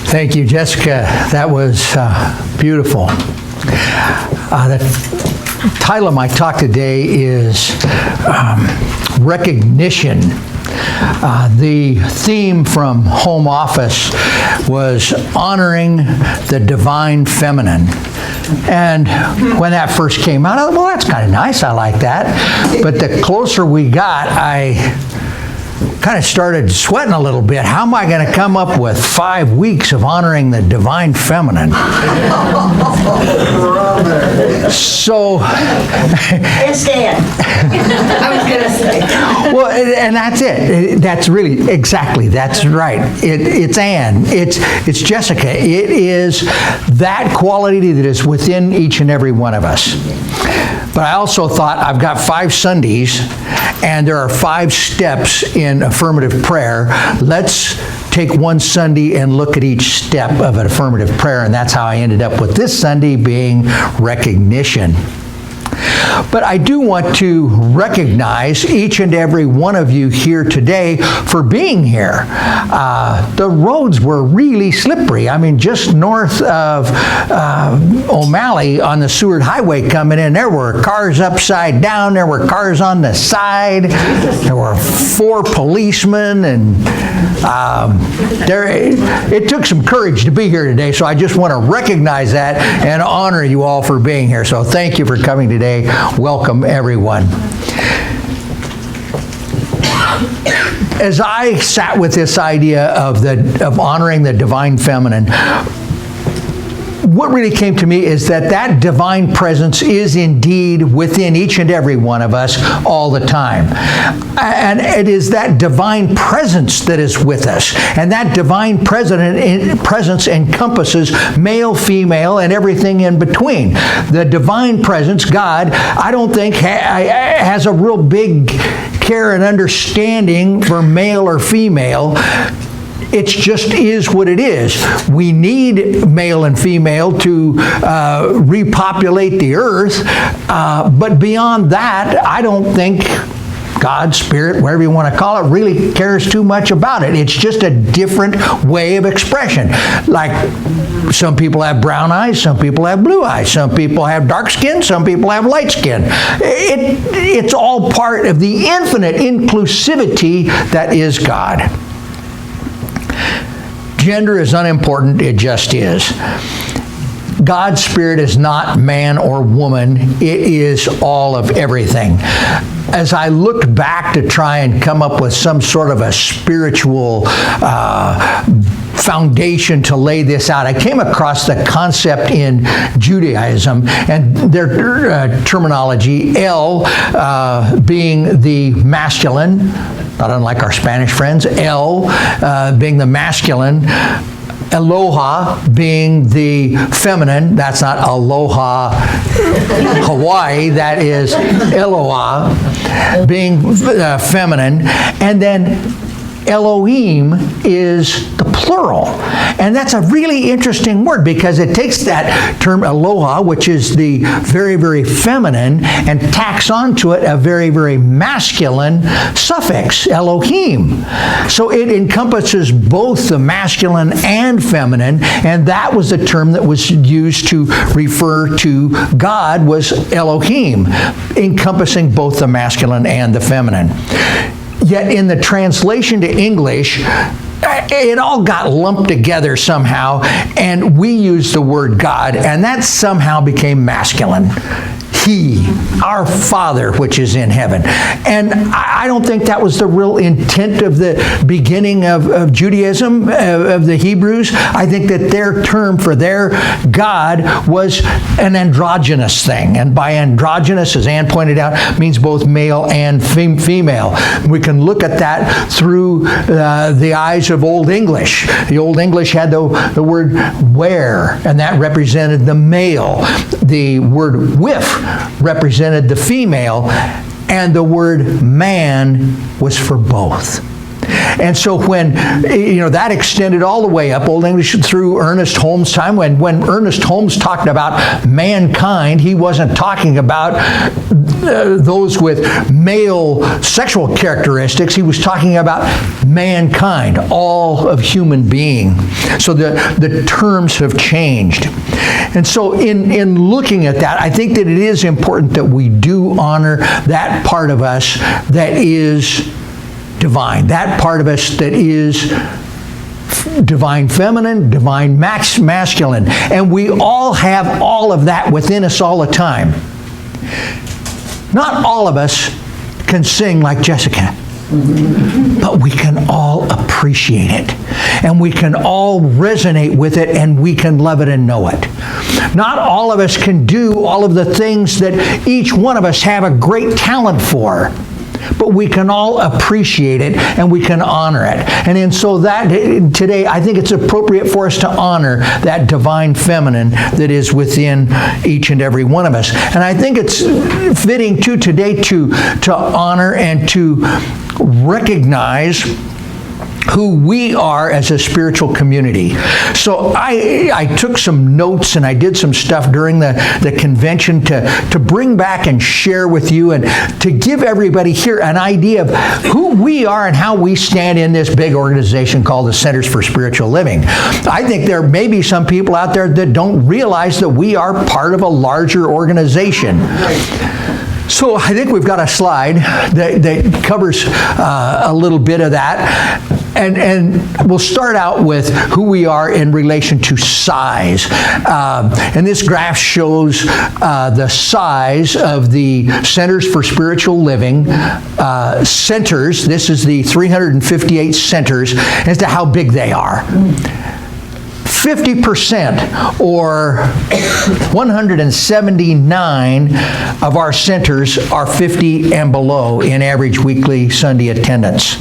Thank you, Jessica. That was beautiful. The title of my talk today is Recognition. The theme from Home Office was honoring the divine feminine. And when that first came out, I thought, well, that's kind of nice. I like that. But the closer we got, I kind of started sweating a little bit. How am I going to come up with 5 weeks of honoring the divine feminine? So, it's dead. I was going to say. Well, and that's it. That's really, exactly, that's right. It's Ann. It's Jessica. It is that quality that is within each and every one of us. But I also thought I've got 5 Sundays, and there are 5 steps in affirmative prayer. Let's take one Sunday and look at each step of an affirmative prayer, and that's how I ended up with this Sunday being recognition. But I do want to recognize each and every one of you here today for being here. The roads were really slippery. I mean, just north of O'Malley on the Seward Highway coming in, there were cars upside down, there were cars on the side, there were 4 policemen, and it took some courage to be here today, so I just want to recognize that and honor you all for being here. So thank you for coming today. Welcome, everyone. As I sat with this idea of honoring the divine feminine, what really came to me is that divine presence is indeed within each and every one of us all the time. And it is that divine presence that is with us. And that divine presence encompasses male, female, and everything in between. The divine presence, God, I don't think has a real big care and understanding for male or female. It just is what it is. We need male and female to repopulate the earth, but beyond that, I don't think God, Spirit, whatever you want to call it, really cares too much about it. It's just a different way of expression. Like some people have brown eyes, some people have blue eyes, some people have dark skin, some people have light skin. It's all part of the infinite inclusivity that is God. Gender is unimportant, it just is. God's Spirit is not man or woman, it is all of everything. As I looked back to try and come up with some sort of a spiritual foundation to lay this out, I came across the concept in Judaism and their terminology, El being the masculine, not unlike our Spanish friends, El being the masculine, Aloha being the feminine. That's not Aloha Hawaii, that is Eloah being feminine. And then Elohim is the plural. And that's a really interesting word because it takes that term aloha, which is the very, very feminine, and tacks onto it a very, very masculine suffix, Elohim. So it encompasses both the masculine and feminine, and that was the term that was used to refer to God, was Elohim, encompassing both the masculine and the feminine. Yet in the translation to English, it all got lumped together somehow, and we used the word God, and that somehow became masculine. He, our Father, which is in heaven. And I don't think that was the real intent of the beginning of Judaism, of the Hebrews. I think that their term for their God was an androgynous thing. And by androgynous, as Ann pointed out, means both male and female. We can look at that through the eyes of Old English. The Old English had the word where, and that represented the male. The word with represented the female, and the word man was for both. And so when, that extended all the way up, Old English through Ernest Holmes' time, when Ernest Holmes talked about mankind, he wasn't talking about those with male sexual characteristics. He was talking about mankind, all of human being. So the terms have changed. And so in looking at that, I think that it is important that we do honor that part of us that is divine, that part of us that is divine feminine, divine masculine. And we all have all of that within us all the time. Not all of us can sing like Jessica, but we can all appreciate it. And we can all resonate with it, and we can love it and know it. Not all of us can do all of the things that each one of us have a great talent for. But we can all appreciate it, and we can honor it. And so that today, I think it's appropriate for us to honor that divine feminine that is within each and every one of us. And I think it's fitting too today to honor and to recognize who we are as a spiritual community. So I took some notes and I did some stuff during the convention to bring back and share with you and to give everybody here an idea of who we are and how we stand in this big organization called the Centers for Spiritual Living. I think there may be some people out there that don't realize that we are part of a larger organization. So I think we've got a slide that covers a little bit of that. And we'll start out with who we are in relation to size. And this graph shows the size of the Centers for Spiritual Living centers. This is the 358 centers as to how big they are. 50% or 179 of our centers are 50 and below in average weekly Sunday attendance.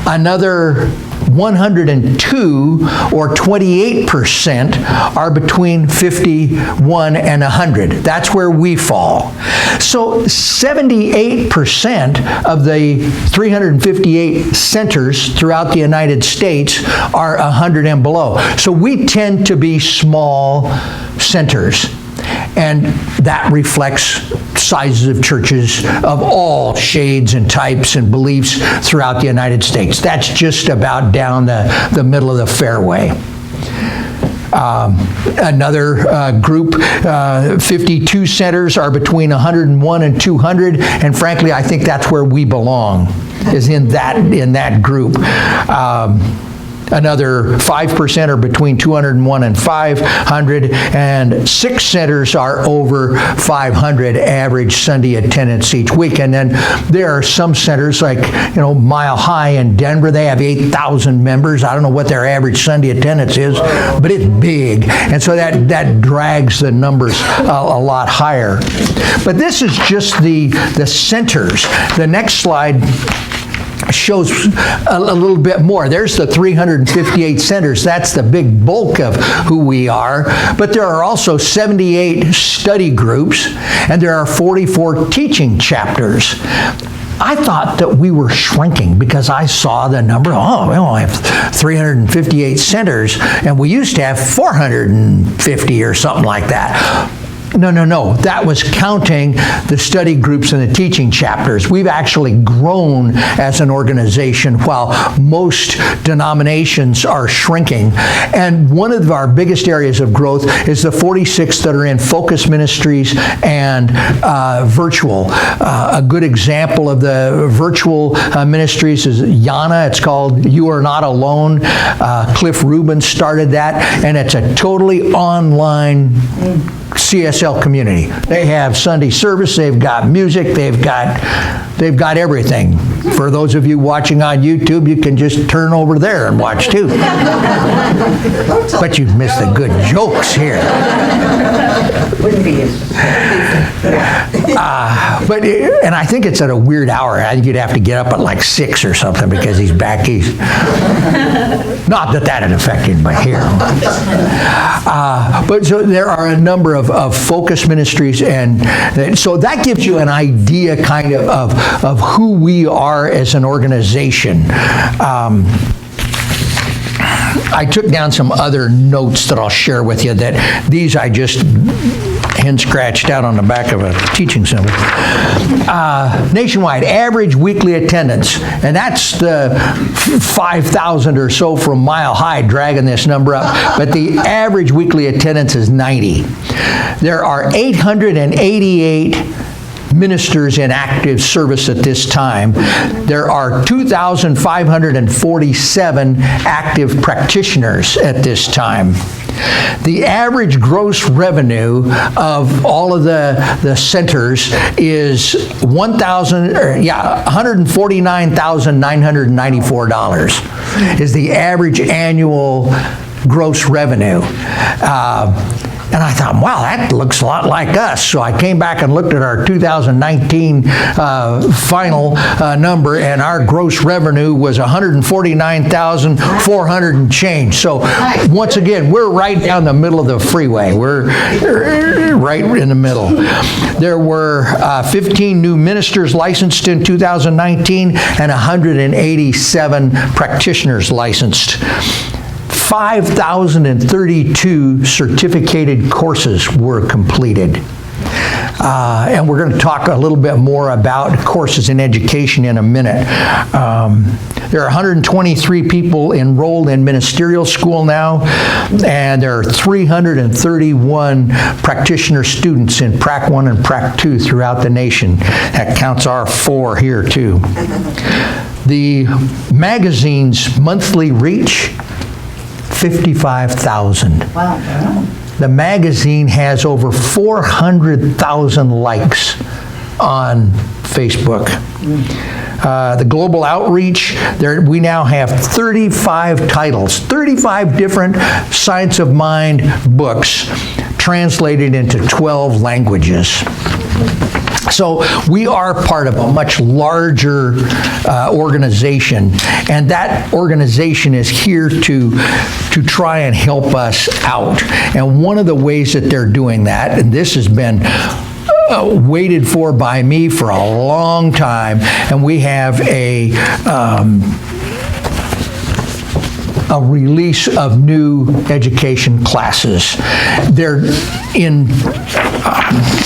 Another 102 or 28% are between 51 and 100. That's where we fall. So 78% of the 358 centers throughout the United States are 100 and below. So we tend to be small centers. And that reflects sizes of churches of all shades and types and beliefs throughout the United States. That's just about down the middle of the fairway. Another group, 52 centers are between 101 and 200, and frankly, I think that's where we belong, is in that group. Another 5% are between 201 and 500, and 6 centers are over 500 average Sunday attendance each week. And then there are some centers like, Mile High in Denver. They have 8,000 members. I don't know what their average Sunday attendance is, but it's big. And so that drags the numbers a lot higher. But this is just the centers. The next slide shows a little bit more. There's the 358 centers. That's the big bulk of who we are. But there are also 78 study groups, and there are 44 teaching chapters. I thought that we were shrinking because I saw the number, we only have 358 centers, and we used to have 450 or something like that. No. That was counting the study groups and the teaching chapters. We've actually grown as an organization while most denominations are shrinking. And one of our biggest areas of growth is the 46 that are in focus ministries and virtual. A good example of the virtual ministries is Yana. It's called You Are Not Alone. Cliff Rubin started that, and it's a totally online CSL community. They have Sunday service, they've got music, they've got everything. For those of you watching on YouTube, you can just turn over there and watch too. But you've missed the good jokes here. And I think it's at a weird hour. I think you'd have to get up at like 6 or something because he's back east. Not that had affected my hair. But so there are a number of focus ministries, and so that gives you an idea kind of who we are as an organization. I took down some other notes that I'll share with you, that these I just hand scratched out on the back of a teaching symbol. Nationwide, average weekly attendance, and that's the 5,000 or so from Mile High dragging this number up, but the average weekly attendance is 90. There are 888 ministers in active service at this time. There are 2,547 active practitioners at this time. The average gross revenue of all of the centers is $149,994 is the average annual gross revenue. And I thought, wow, that looks a lot like us. So I came back and looked at our 2019 final number, and our gross revenue was $149,400 and change. So once again, we're right down the middle of the freeway. We're right in the middle. There were 15 new ministers licensed in 2019 and 187 practitioners licensed. 5,032 certificated courses were completed. And we're going to talk a little bit more about courses in education in a minute. There are 123 people enrolled in ministerial school now, and there are 331 practitioner students in Prac 1 and Prac 2 throughout the nation. That counts our 4 here too. The magazine's monthly reach, 55,000. Wow. The magazine has over 400,000 likes on Facebook. The global outreach, we now have 35 titles, 35 different Science of Mind books translated into 12 languages. So we are part of a much larger organization, and that organization is here to try and help us out. And one of the ways that they're doing that, and this has been waited for by me for a long time, and we have a release of new education classes. They're in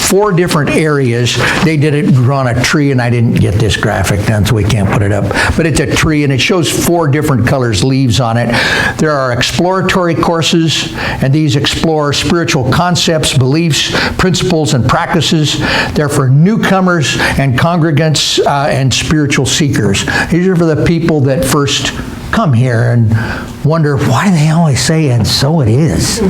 4 different areas. They did it on a tree, and I didn't get this graphic done, so we can't put it up. But it's a tree, and it shows 4 different colors leaves on it. There are exploratory courses, and these explore spiritual concepts, beliefs, principles, and practices. They're for newcomers and congregants and spiritual seekers. These are for the people that first come here and wonder why they always say, and so it is.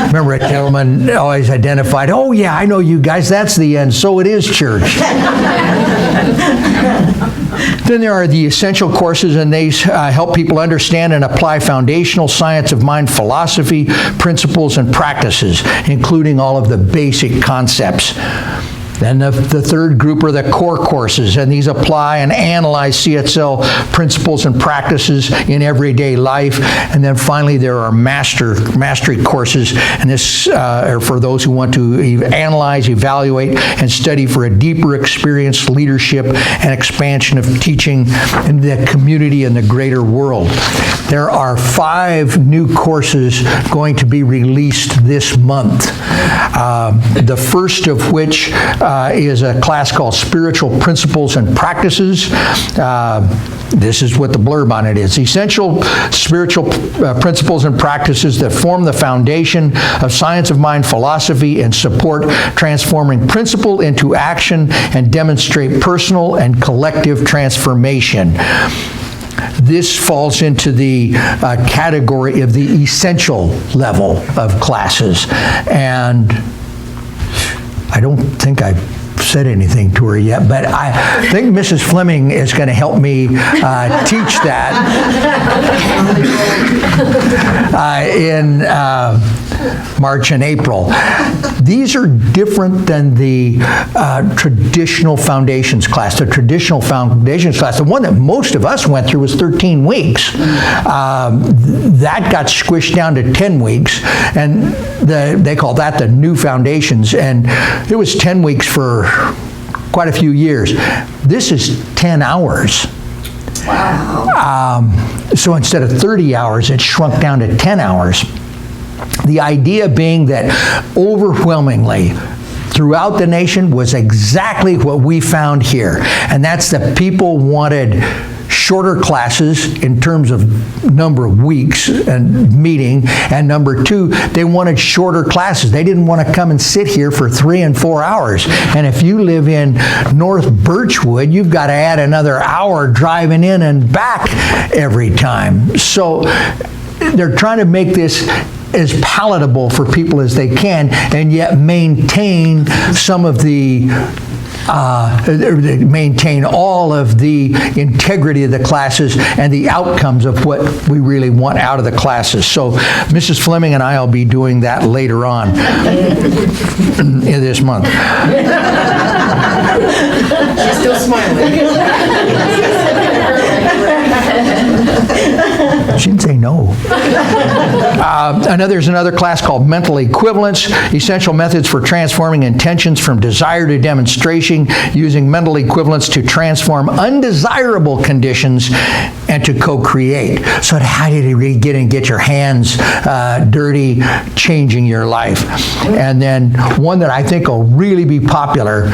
Remember a gentleman always identified, oh yeah, I know you guys, that's the and so it is church. Then there are the essential courses, and they help people understand and apply foundational science of mind philosophy, principles, and practices, including all of the basic concepts. Then the third group are the core courses, and these apply and analyze CSL principles and practices in everyday life. And then finally, there are mastery courses, and this are for those who want to analyze, evaluate, and study for a deeper experience, leadership, and expansion of teaching in the community and the greater world. There are 5 new courses going to be released this month. The first of which is a class called Spiritual Principles and Practices. This is what the blurb on it is. Essential spiritual principles and practices that form the foundation of science of mind philosophy and support transforming principle into action and demonstrate personal and collective transformation. This falls into the category of the essential level of classes. And I don't think I said anything to her yet, but I think Mrs. Fleming is going to help me teach that in March and April. These are different than the traditional foundations class. The traditional foundations class, the one that most of us went through, was 13 weeks. That got squished down to 10 weeks, and they call that the new foundations, and it was 10 weeks for quite a few years. This is 10 hours. Wow. So instead of 30 hours, it shrunk down to 10 hours. The idea being that overwhelmingly throughout the nation was exactly what we found here, and that's that people wanted shorter classes in terms of number of weeks and meeting, and number two, they wanted shorter classes. They didn't want to come and sit here for 3 and 4 hours. And if you live in North Birchwood, you've got to add another hour driving in and back every time. So they're trying to make this as palatable for people as they can, and yet maintain some of the maintain all of the integrity of the classes and the outcomes of what we really want out of the classes. So Mrs. Fleming and I will be doing that later on in this month. She's still smiling. She didn't say no. There's another class called Mental Equivalence, Essential Methods for Transforming Intentions from Desire to Demonstration, using mental equivalence to transform undesirable conditions and to co-create. So how did you really get your hands dirty, changing your life? And then one that I think will really be popular,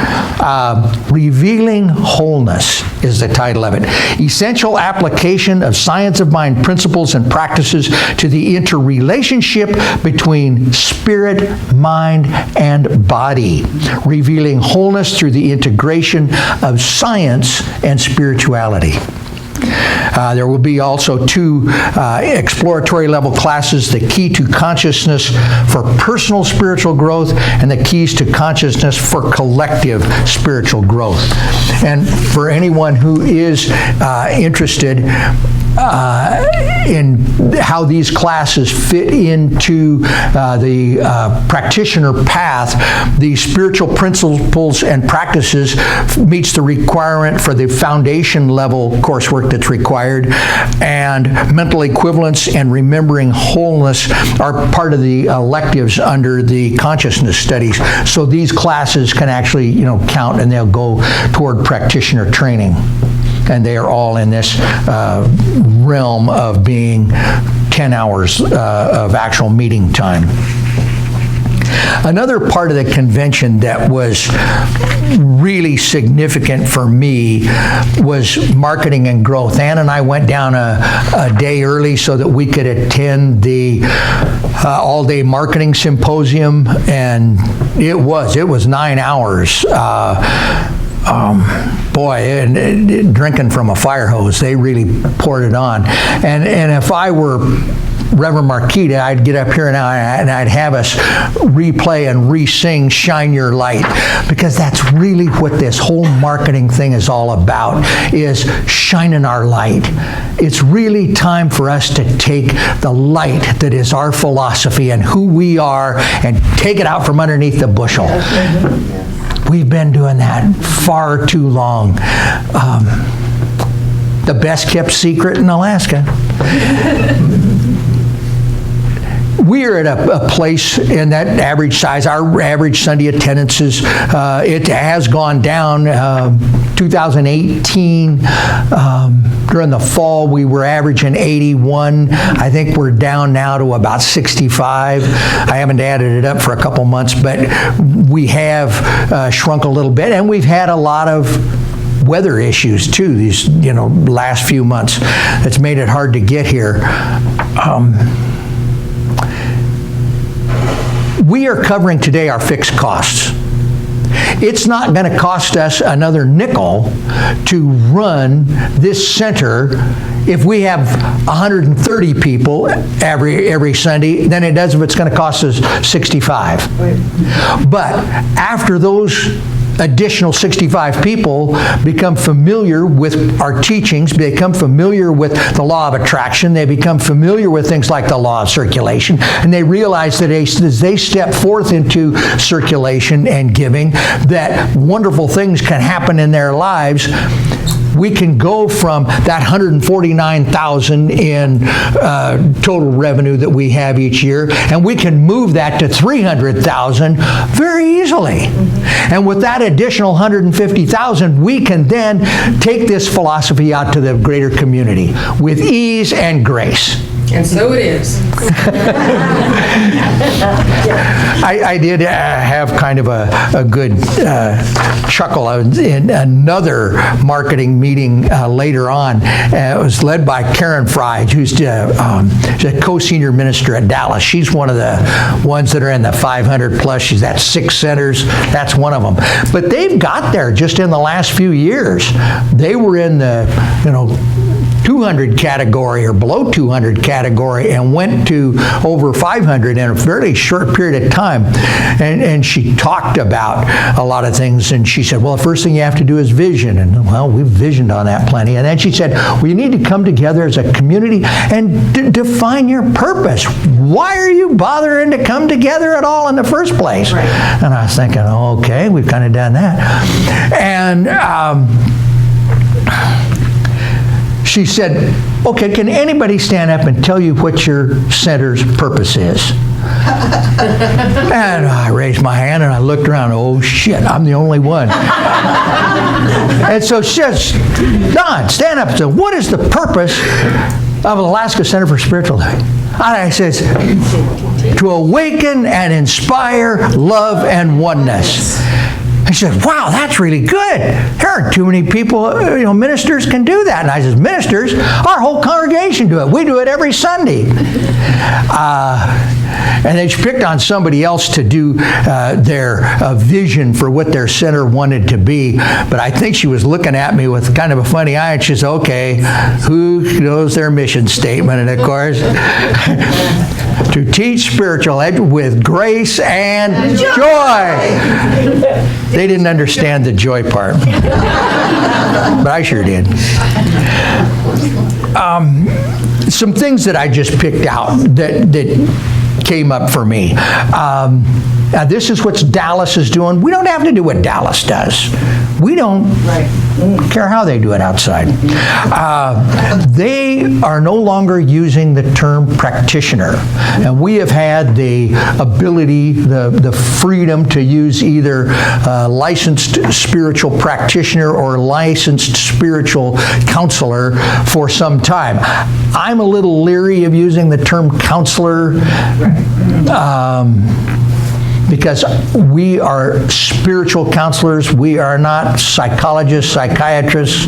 Revealing Wholeness is the title of it. Essential application of science of mind principles and practices to the interrelationship between spirit, mind, and body. Revealing wholeness through the integration of science and spirituality. There will be also 2 exploratory level classes, the key to consciousness for personal spiritual growth and the keys to consciousness for collective spiritual growth. And for anyone who is interested in how these classes fit into the practitioner path, the spiritual principles and practices meets the requirement for the foundation level coursework that's required, and mental equivalence and remembering wholeness are part of the electives under the consciousness studies. So these classes can actually, count, and they'll go toward practitioner training. And they are all in this realm of being 10 hours of actual meeting time. Another part of the convention that was really significant for me was marketing and growth. Ann and I went down a day early so that we could attend the all-day marketing symposium, and it was 9 hours. And drinking from a fire hose, they really poured it on. And if I were Reverend Marquita, I'd get up here and I'd have us replay and re-sing Shine Your Light, because that's really what this whole marketing thing is all about, is shining our light. It's really time for us to take the light that is our philosophy and who we are and take it out from underneath the bushel. We've been doing that far too long. The best kept secret in Alaska. We are at a place in that average size. Our average Sunday attendances, it has gone down. 2018, during the fall, we were averaging 81. I think we're down now to about 65. I haven't added it up for a couple months, but we have shrunk a little bit, and we've had a lot of weather issues too these last few months. It's made it hard to get here. We are covering today our fixed costs. It's not going to cost us another nickel to run this center if we have 130 people every Sunday than it does if it's going to cost us 65. Right. But after those additional 65 people become familiar with our teachings, become familiar with the law of attraction, they become familiar with things like the law of circulation, and they realize that as they step forth into circulation and giving, that wonderful things can happen in their lives. We can go from that $149,000 in total revenue that we have each year, and we can move that to $300,000 very easily. And with that additional $150,000, we can then take this philosophy out to the greater community with ease and grace. And so it is. I did have kind of a good chuckle. I was in another marketing meeting later on. It was led by Karen Fry, who's a co-senior minister at Dallas. She's one of the ones that are in the 500 plus. She's at 6 centers. That's one of them. But they've got there just in the last few years. They were in the, 200 category or below 200 category and went to over 500 in a fairly short period of time. And she talked about a lot of things, and she said, well, the first thing you have to do is vision. And well, we've visioned on that plenty. And then she said, well, you need to come together as a community and define your purpose. Why are you bothering to come together at all in the first place? Right. And I was thinking, okay, we've kind of done that. And she said, okay, can anybody stand up and tell you what your center's purpose is? And I raised my hand and I looked around. Oh, shit, I'm the only one. And so she says, Don, stand up and say, what is the purpose of Alaska Center for Spiritual Living? And I says, to awaken and inspire love and oneness. I said, wow, that's really good. There aren't too many people, ministers can do that. And I said, ministers? Our whole congregation do it. We do it every Sunday. And they picked on somebody else to do their vision for what their center wanted to be. But I think she was looking at me with kind of a funny eye, and she said, okay, who knows their mission statement? And of course, to teach spiritual ed with grace and joy. They didn't understand the joy part. But I sure did. Some things that I just picked out that came up for me. This is what Dallas is doing. We don't have to do what Dallas does. We don't care how they do it outside. They are no longer using the term practitioner. And we have had the ability, the freedom to use either licensed spiritual practitioner or licensed spiritual counselor for some time. I'm a little leery of using the term counselor because we are spiritual counselors. We are not psychologists, psychiatrists,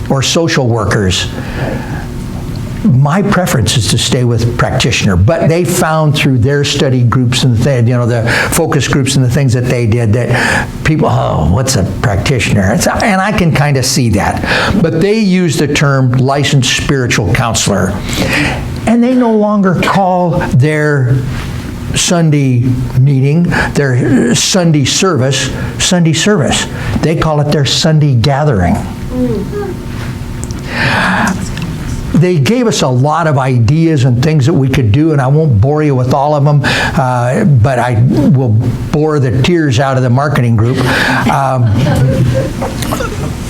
or social workers. My preference is to stay with practitioner, but they found through their study groups and the focus groups and the things that they did that people, oh, what's a practitioner? And I can kind of see that. But they use the term licensed spiritual counselor, and they no longer call their Sunday meeting, their Sunday service. They call it their Sunday gathering. They gave us a lot of ideas and things that we could do, and I won't bore you with all of them, but I will bore the tears out of the marketing group.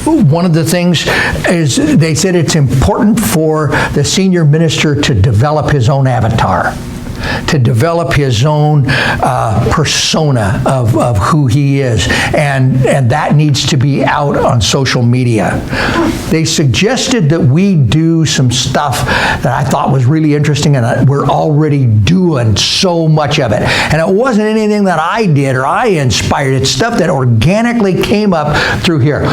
One of the things is they said it's important for the senior minister to develop his own avatar, to develop his own persona of who he is, and that needs to be out on social media. They suggested that we do some stuff that I thought was really interesting, and we're already doing so much of it. And it wasn't anything that I did or I inspired. It's stuff that organically came up through here.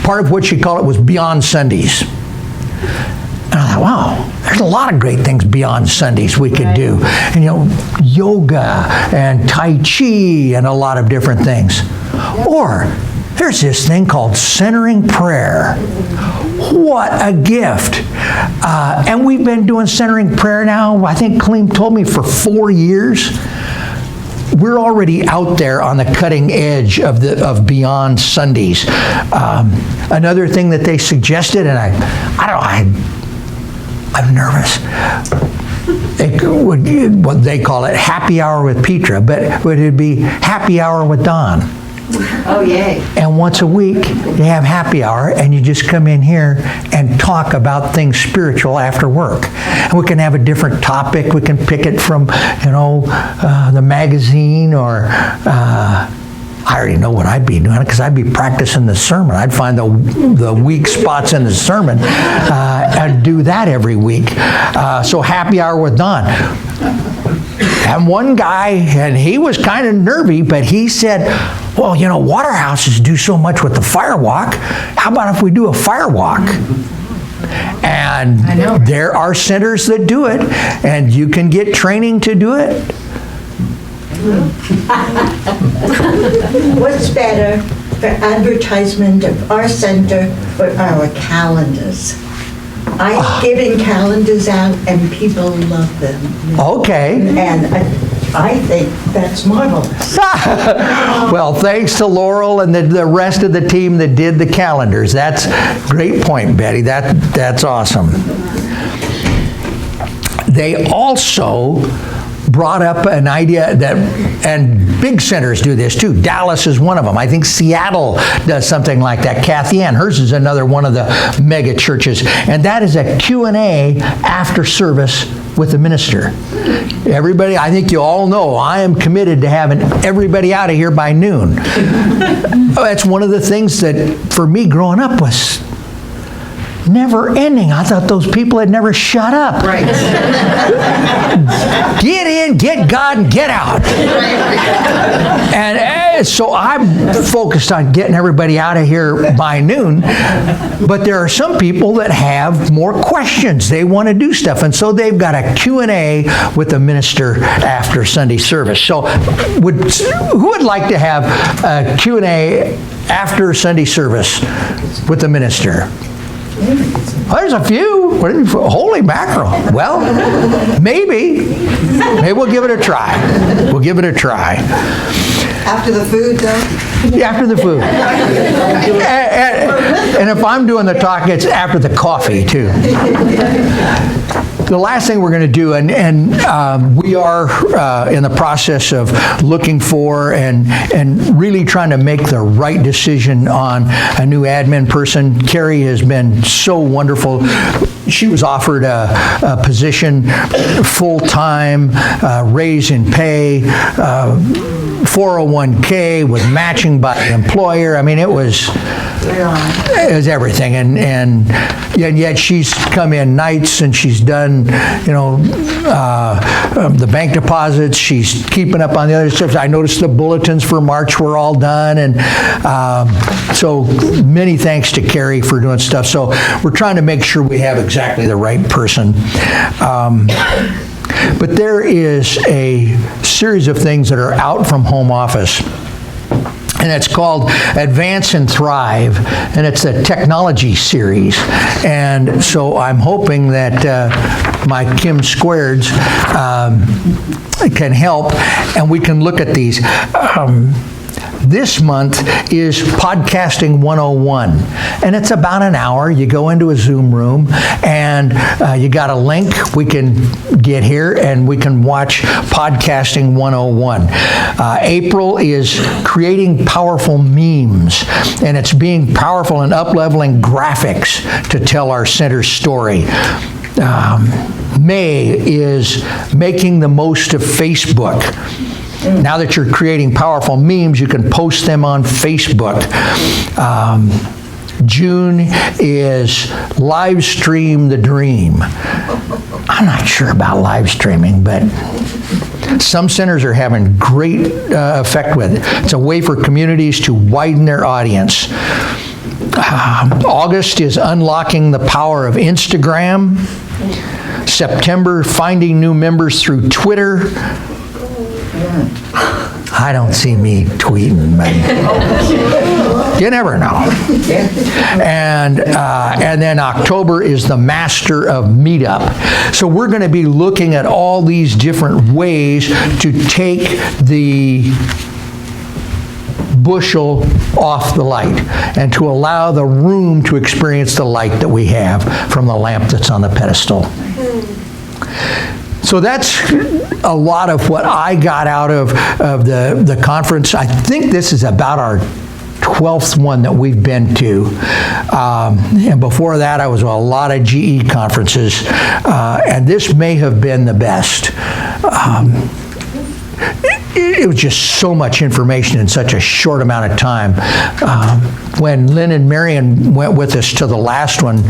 Part of what she called it was Beyond Sundays. And I thought, wow, there's a lot of great things beyond Sundays we could do. And yoga and Tai Chi and a lot of different things. Or there's this thing called centering prayer. What a gift. And we've been doing centering prayer now, I think Colleen told me, for 4 years. we're already out there on the cutting edge of Beyond Sundays. Another thing that they suggested, and I'm nervous. What they call it happy hour with Petra, but it'd be happy hour with Don. Oh, yay. And once a week, you have happy hour, and you just come in here and talk about things spiritual after work. And we can have a different topic. We can pick it from, the magazine, or I already know what I'd be doing, because I'd be practicing the sermon. I'd find the weak spots in the sermon and do that every week. So happy hour with Don. And one guy, and he was kind of nervy, but he said, well, Waterhouses do so much with the firewalk. How about if we do a firewalk? And there are centers that do it, and you can get training to do it. What's better for advertisement of our center or our calendars? I'm giving calendars out and people love them. Okay. And I think that's marvelous. Well, thanks to Laurel and the rest of the team that did the calendars. That's a great point, Betty. That's awesome. They also brought up an idea that, and big centers do this too. Dallas is one of them. I think Seattle does something like that. Kathy Ann, hers is another one of the mega churches. And that is a Q&A after service with the minister. Everybody, I think you all know, I am committed to having everybody out of here by noon. That's one of the things that, for me growing up, was never ending. I thought those people had never shut up. Right. Get in, get God, and get out. And so I'm focused on getting everybody out of here by noon. But there are some people that have more questions. They want to do stuff. And so they've got a Q&A with the minister after Sunday service. So who would like to have a Q&A after Sunday service with the minister? Well, there's a few. Holy mackerel. Well, maybe we'll give it a try. We'll give it a try. After the food, though? Yeah, after the food. And if I'm doing the talk, it's after the coffee, too. The last thing we're going to do, and we are in the process of looking for and really trying to make the right decision on a new admin person. Carrie has been so wonderful. She was offered a position, full-time, raise in pay, 401k with matching by the employer. I mean, it was everything. And yet she's come in nights, and she's done, the bank deposits. She's keeping up on the other stuff. I noticed the bulletins for March were all done. And so many thanks to Carrie for doing stuff. So we're trying to make sure we have exactly the right person. But there is a series of things that are out from home office. And it's called Advance and Thrive, and it's a technology series. And so I'm hoping that my Kim Squareds can help, and we can look at these. This month is Podcasting 101, and it's about an hour. You go into a Zoom room, and you got a link. We can get here, and we can watch Podcasting 101. April is creating powerful memes, and it's being powerful and up-leveling graphics to tell our center's story. May is making the most of Facebook. Now that you're creating powerful memes, you can post them on Facebook. June is Live Stream the Dream. I'm not sure about live streaming, but some centers are having great effect with it. It's a way for communities to widen their audience. August is Unlocking the Power of Instagram. September, Finding New Members Through Twitter. I don't see me tweeting, but you never know. And then October is the Master of Meetup. So we're going to be looking at all these different ways to take the bushel off the light and to allow the room to experience the light that we have from the lamp that's on the pedestal. So that's a lot of what I got out of the conference. I think this is about our 12th one that we've been to. And before that, I was at a lot of GE conferences. And this may have been the best. It was just so much information in such a short amount of time. When Lynn and Marion went with us to the last one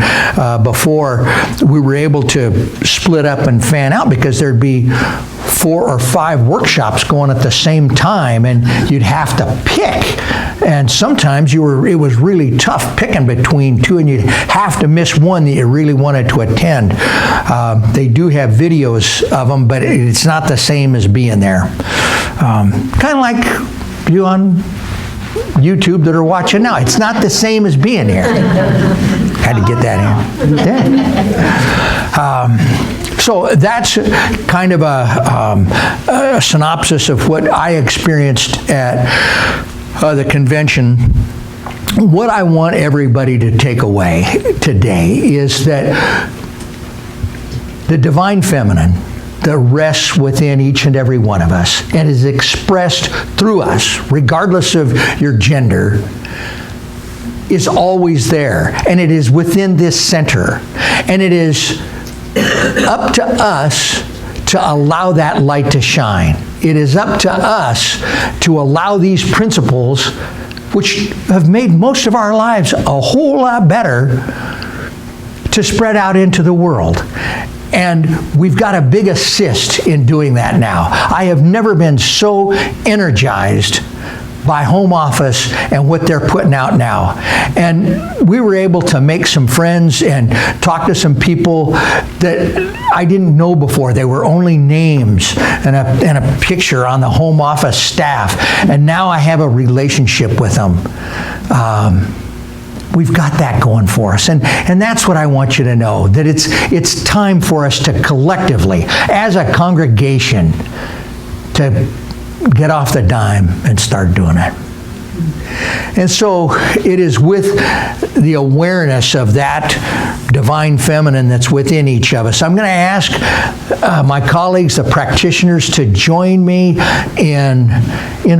before, we were able to split up and fan out because there'd be 4 or 5 workshops going at the same time, and you'd have to pick. And sometimes it was really tough picking between 2, and you'd have to miss one that you really wanted to attend. They do have videos of them, but it's not the same as being there. Kind of like you on YouTube that are watching now. It's not the same as being here. Had to get that in. So that's kind of a synopsis of what I experienced at the convention. What I want everybody to take away today is that the divine feminine that rests within each and every one of us and is expressed through us, regardless of your gender, is always there. And it is within this center. And it is up to us to allow that light to shine. It is up to us to allow these principles, which have made most of our lives a whole lot better, to spread out into the world. And we've got a big assist in doing that now. I have never been so energized by home office and what they're putting out now. And we were able to make some friends and talk to some people that I didn't know before. They were only names and a picture on the home office staff. And now I have a relationship with them. We've got that going for us. And that's what I want you to know, that it's time for us to collectively, as a congregation, to get off the dime and start doing it. And so it is with the awareness of that divine feminine that's within each of us. I'm going to ask my colleagues, the practitioners, to join me in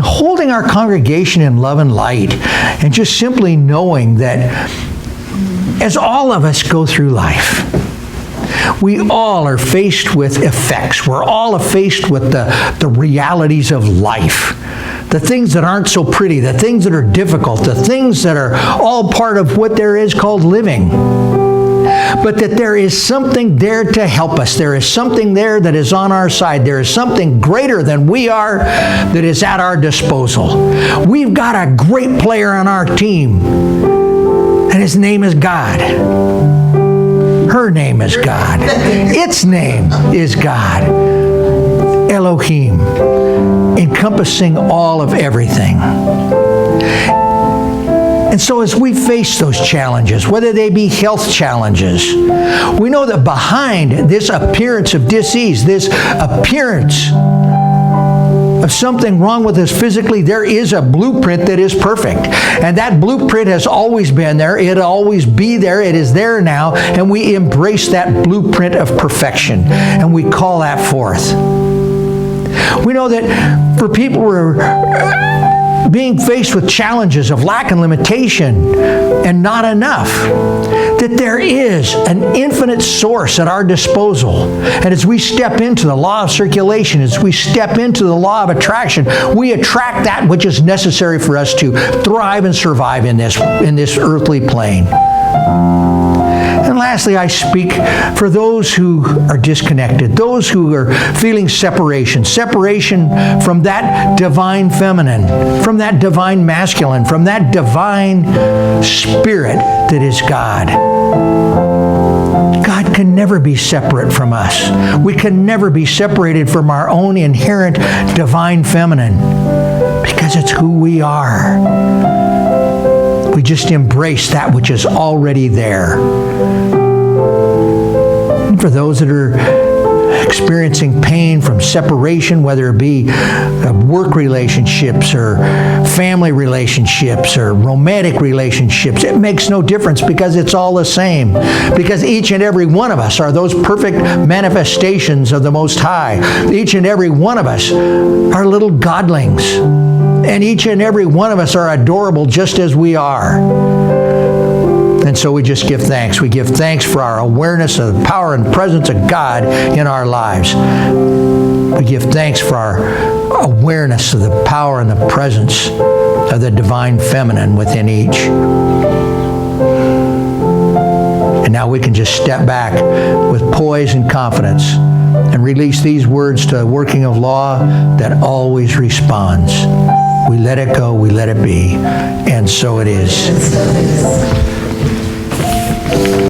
holding our congregation in love and light, and just simply knowing that as all of us go through life, we all are faced with effects. We're all faced with the realities of life. The things that aren't so pretty, the things that are difficult, the things that are all part of what there is called living. But that there is something there to help us. There is something there that is on our side. There is something greater than we are that is at our disposal. We've got a great player on our team, and his name is God. Her name is God. Its name is God. Elohim, encompassing all of everything. And so as we face those challenges, whether they be health challenges, we know that behind this appearance of disease, this appearance of something wrong with us physically, there is a blueprint that is perfect. And that blueprint has always been there. It'll always be there. It is there now. And we embrace that blueprint of perfection. And we call that forth. We know that for people who are being faced with challenges of lack and limitation and not enough, that there is an infinite source at our disposal. And as we step into the law of circulation, as we step into the law of attraction, we attract that which is necessary for us to thrive and survive in this earthly plane. And lastly, I speak for those who are disconnected, those who are feeling separation from that divine feminine, from that divine masculine, from that divine spirit that is God. God can never be separate from us. We can never be separated from our own inherent divine feminine. because it's who we are. We just embrace that which is already there. And for those that are experiencing pain from separation, whether it be work relationships or family relationships or romantic relationships, it makes no difference because it's all the same. Because each and every one of us are those perfect manifestations of the Most High. Each and every one of us are little godlings. And each and every one of us are adorable just as we are. And so we just give thanks. We give thanks for our awareness of the power and presence of God in our lives. We give thanks for our awareness of the power and the presence of the divine feminine within each. And now we can just step back with poise and confidence and release these words to a working of law that always responds. We let it go, we let it be, and so it is.